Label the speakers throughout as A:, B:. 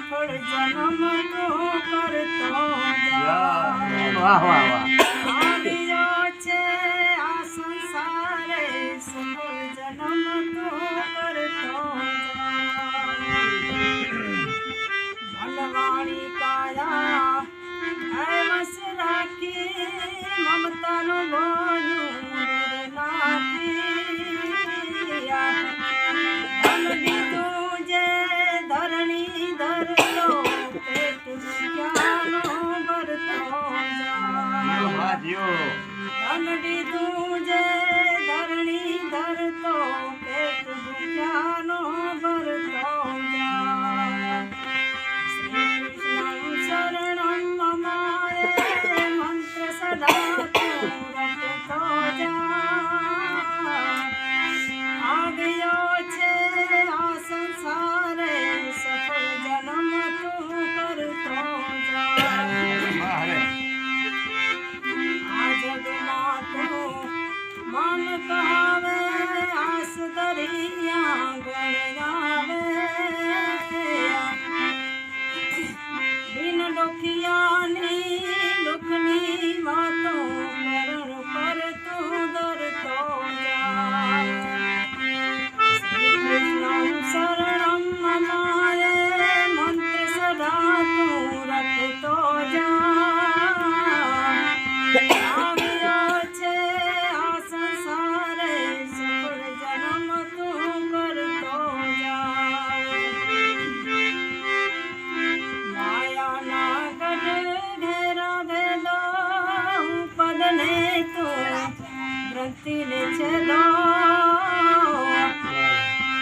A: સફળ જન્મ તો કરતો
B: વાહ વાહ વાહ
A: આવ્યો છે આ સંસારે સફળ જન્મ તો કરતો મનવાણી કાયા વસ રાખી મમતાનું બોલું ધરણી ધરલો પેટ ક્યાંનો ભરતો ધન દીધું જે ધરણી ધરતો પેટ ક્યાંનો ભરતો શ્રી કૃષ્ણ શરણમ મમાય મંત્ર સદા તું રટતો જા આવ્યો છે આ સંસારે સફળ જન્મ તું કરતો જા આ જગમાં તું મન કહાવે આસ દરિયા ગણાવે બિન દુખિયાની દુઃખની વાતો કરણ પર તું ડરતો જા શરણમ મમાય મંત્ર સદા તું રટતો જા આવ્યો છે આ સંસારે સફળ જન્મ તું કરતો જા માયાના ગઢ ઘેરા ભેદો પદને તું ગ્રંથિને છેદો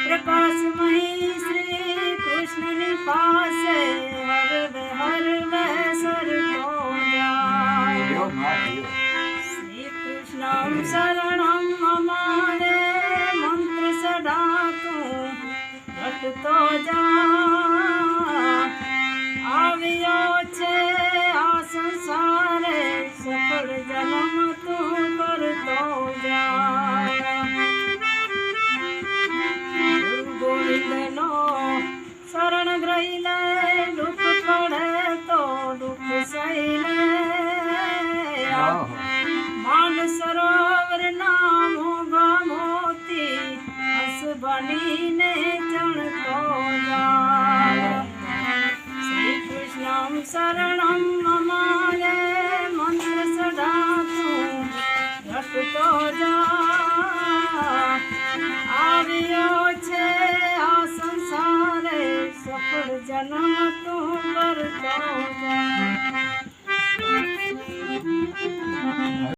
A: પ્રકાશમયી શ્રી કૃષ્ણની પાસે હરવે સરતો જાય શ્રી કૃષ્ણ શરણમ મમારે મંત્ર સદા તું રટતો જા આવ્યો છે આ સંસારે સફળ જન્મ તું કરતો જા ગોવિંદનો શરણ ગ્રહી લે દુઃખ પડે તો દુઃખ સહી લે માન સરોવર ના મોગા મોતી હસ બનીને ચણતો જાય શ્રી કૃષ્ણ શરણમ મમારે મંત્ર સદા તું રટતો જા આવ્યો છે આ સંસારે સફળ જન્મ તું કરતો જા